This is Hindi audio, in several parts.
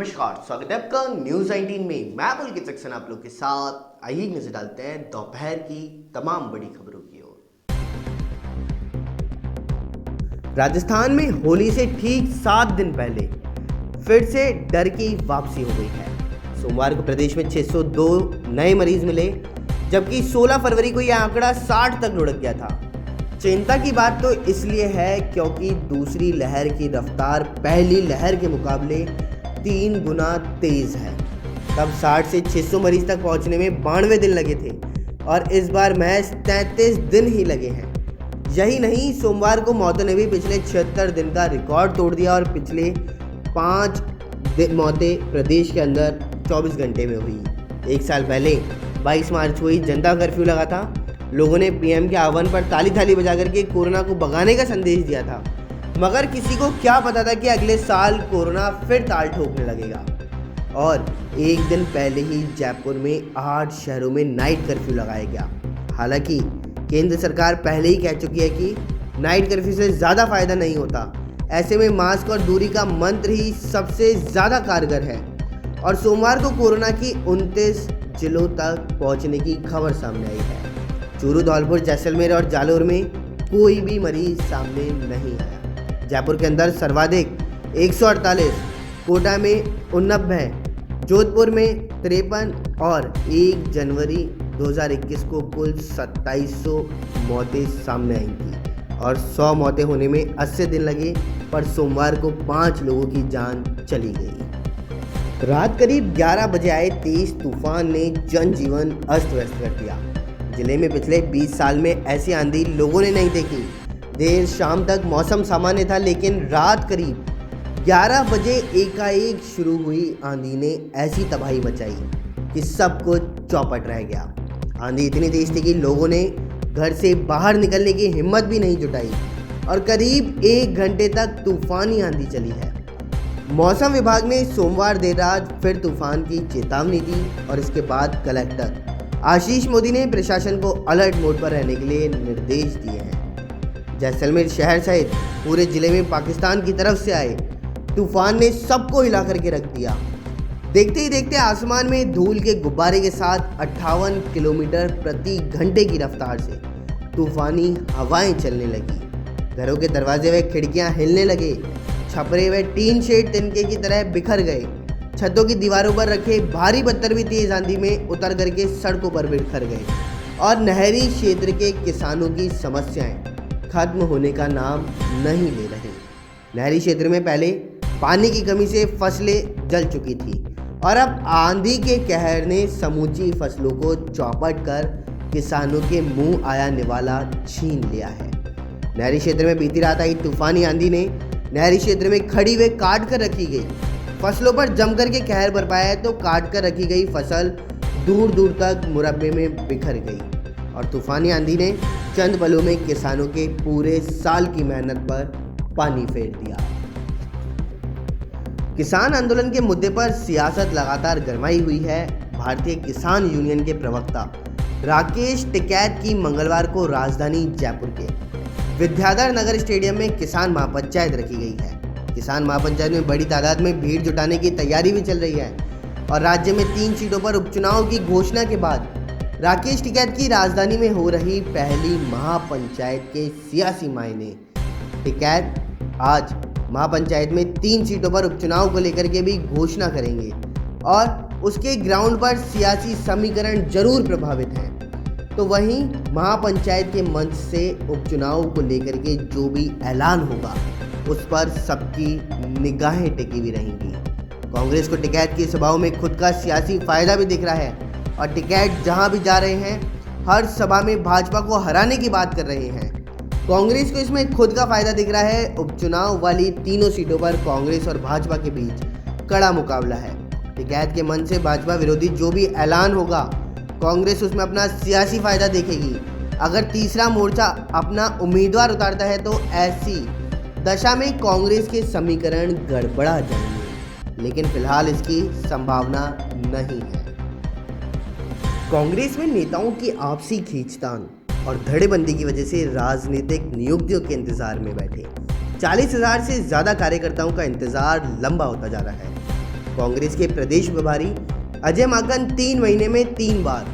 नमस्कार, स्वागत है आपका न्यूज 19 में। मैं पुलकित सक्सेना आप लोग के साथ। आइए नजर डालते हैं दोपहर की तमाम बड़ी खबरों की ओर। राजस्थान में होली से ठीक 7 दिन पहले फिर से डर की वापसी हो गई है। सोमवार को प्रदेश में 602 नए मरीज मिले, जबकि 16 फरवरी को यह आंकड़ा 60 तक लुढ़क गया था। चिंता की बात तो इसलिए है क्योंकि दूसरी लहर की रफ्तार पहली लहर के मुकाबले 3 गुना तेज है। तब 60 से 600 मरीज तक पहुंचने में 92 दिन लगे थे और इस बार महज 33 दिन ही लगे हैं। यही नहीं, सोमवार को मौतों ने भी पिछले 76 दिन का रिकॉर्ड तोड़ दिया और पिछले 5 मौतें प्रदेश के अंदर 24 घंटे में हुई। एक साल पहले 22 मार्च को ही जनता कर्फ्यू लगा था। लोगों ने पीएम के आह्वान पर ताली थाली बजा करके कोरोना को भगाने का संदेश दिया था, मगर किसी को क्या पता था कि अगले साल कोरोना फिर ताल ठोकने लगेगा। और एक दिन पहले ही जयपुर में 8 शहरों में नाइट कर्फ्यू लगाया गया। हालांकि केंद्र सरकार पहले ही कह चुकी है कि नाइट कर्फ्यू से ज़्यादा फायदा नहीं होता। ऐसे में मास्क और दूरी का मंत्र ही सबसे ज़्यादा कारगर है। और सोमवार को कोरोना की 29 जिलों तक पहुंचने की खबर सामने आई है। चूरू, धौलपुर, जैसलमेर और जालोर में कोई भी मरीज सामने नहीं आया। जयपुर के अंदर सर्वाधिक 148, कोटा में 89, जोधपुर में 53 और 1 जनवरी 2021 को कुल 2700 मौतें सामने आई थी और 100 मौतें होने में 80 दिन लगे, पर सोमवार को 5 लोगों की जान चली गई। रात करीब 11 बजे आए तेज तूफान ने जनजीवन अस्त व्यस्त कर दिया। जिले में पिछले 20 साल में ऐसी आंधी लोगों ने नहीं देखी। देर शाम तक मौसम सामान्य था, लेकिन रात करीब 11 बजे एकाएक शुरू हुई आंधी ने ऐसी तबाही मचाई कि सब कुछ चौपट रह गया। आंधी इतनी तेज थी कि लोगों ने घर से बाहर निकलने की हिम्मत भी नहीं जुटाई और करीब 1 घंटे तक तूफानी आंधी चली है। मौसम विभाग ने सोमवार देर रात फिर तूफान की चेतावनी दी और इसके बाद कलेक्टर आशीष मोदी ने प्रशासन को अलर्ट मोड पर रहने के लिए निर्देश दिए हैं। जैसलमेर शहर सहित पूरे जिले में पाकिस्तान की तरफ से आए तूफान ने सबको हिला करके रख दिया। देखते ही देखते आसमान में धूल के गुब्बारे के साथ 58 किलोमीटर प्रति घंटे की रफ्तार से तूफानी हवाएं चलने लगी। घरों के दरवाजे व खिड़कियां हिलने लगे। छपरे व टीन शेड तिनके की तरह बिखर गए। छतों की दीवारों पर रखे भारी पत्थर भी तेज आंधी में उतर करके सड़कों पर बिखर गए और नहरी क्षेत्र के किसानों की समस्याएं खत्म होने का नाम नहीं ले रहे। नहरी क्षेत्र में पहले पानी की कमी से फसलें जल चुकी थी और अब आंधी के कहर ने समूची फसलों को चौपट कर किसानों के मुंह आया निवाला छीन लिया है। नहरी क्षेत्र में बीती रात आई तूफानी आंधी ने नहरी क्षेत्र में खड़ी व काट कर रखी गई फसलों पर जमकर के कहर बरपाया है, तो काट कर रखी गई फसल दूर दूर तक मुरब्बे में बिखर गई और तूफानी आंधी ने चंद पलों में किसानों के पूरे साल की मेहनत पर पानी फेर दिया। किसान आंदोलन के मुद्दे पर सियासत लगातार गरमाई हुई है। भारतीय किसान यूनियन के प्रवक्ता राकेश टिकैत की मंगलवार को राजधानी जयपुर के विद्याधर नगर स्टेडियम में किसान महापंचायत रखी गई है। किसान महापंचायत में बड़ी तादाद में भीड़ जुटाने की तैयारी भी चल रही है और राज्य में 3 सीटों पर उपचुनाव की घोषणा के बाद राकेश टिकैत की राजधानी में हो रही पहली महापंचायत के सियासी मायने। टिकैत आज महापंचायत में 3 सीटों पर उपचुनाव को लेकर के भी घोषणा करेंगे और उसके ग्राउंड पर सियासी समीकरण जरूर प्रभावित हैं। तो वहीं महापंचायत के मंच से उपचुनाव को लेकर के जो भी ऐलान होगा उस पर सबकी निगाहें टिकी हुई रहेंगी। कांग्रेस को टिकैत की सभाओं में खुद का सियासी फायदा भी दिख रहा है और टिकैत जहां भी जा रहे हैं हर सभा में भाजपा को हराने की बात कर रहे हैं। कांग्रेस को इसमें खुद का फायदा दिख रहा है। उपचुनाव वाली तीनों सीटों पर कांग्रेस और भाजपा के बीच कड़ा मुकाबला है। टिकैत के मन से भाजपा विरोधी जो भी ऐलान होगा कांग्रेस उसमें अपना सियासी फायदा देखेगी। अगर तीसरा मोर्चा अपना उम्मीदवार उतारता है तो ऐसी दशा में कांग्रेस के समीकरण गड़बड़ा जाएंगे, लेकिन फिलहाल इसकी संभावना नहीं है। कांग्रेस में नेताओं की आपसी खींचतान और धड़ेबंदी की वजह से राजनीतिक नियुक्तियों के इंतजार में बैठे 40,000 से ज़्यादा कार्यकर्ताओं का इंतजार लंबा होता जा रहा है। कांग्रेस के प्रदेश प्रभारी अजय माकन 3 महीने में 3 बार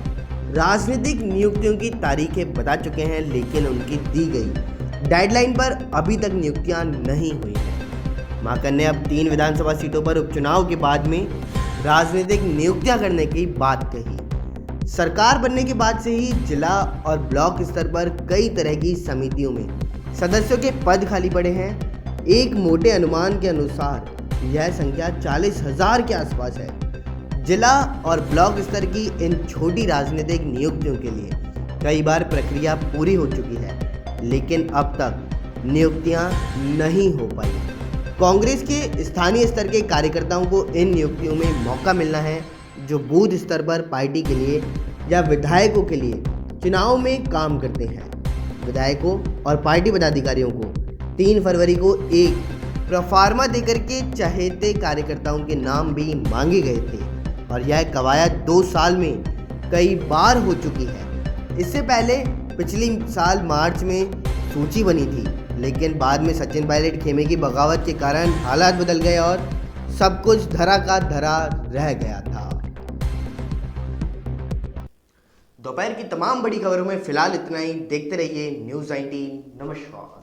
राजनीतिक नियुक्तियों की तारीखें बता चुके हैं, लेकिन उनकी दी गई डेडलाइन पर अभी तक नियुक्तियां नहीं हुई हैं। माकन ने अब 3 विधानसभा सीटों पर उपचुनाव के बाद में राजनीतिक नियुक्तियां करने की बात कही। सरकार बनने के बाद से ही जिला और ब्लॉक स्तर पर कई तरह की समितियों में सदस्यों के पद खाली पड़े हैं। एक मोटे अनुमान के अनुसार यह संख्या 40,000 के आसपास है। जिला और ब्लॉक स्तर की इन छोटी राजनीतिक नियुक्तियों के लिए कई बार प्रक्रिया पूरी हो चुकी है, लेकिन अब तक नियुक्तियां नहीं हो पाई। कांग्रेस के स्थानीय स्तर के कार्यकर्ताओं को इन नियुक्तियों में मौका मिलना है, जो बूथ स्तर पर पार्टी के लिए या विधायकों के लिए चुनाव में काम करते हैं। विधायकों और पार्टी पदाधिकारियों को 3 फरवरी को एक प्रोफार्मा देकर के चहेते कार्यकर्ताओं के नाम भी मांगे गए थे और यह कवायद 2 साल में कई बार हो चुकी है। इससे पहले पिछले साल मार्च में सूची बनी थी, लेकिन बाद में सचिन पायलट खेमे की बगावत के कारण हालात बदल गए और सब कुछ धरा का धरा रह गया था। दोपहर की तमाम बड़ी खबरों में फिलहाल इतना ही। देखते रहिए न्यूज़ 19। नमस्कार।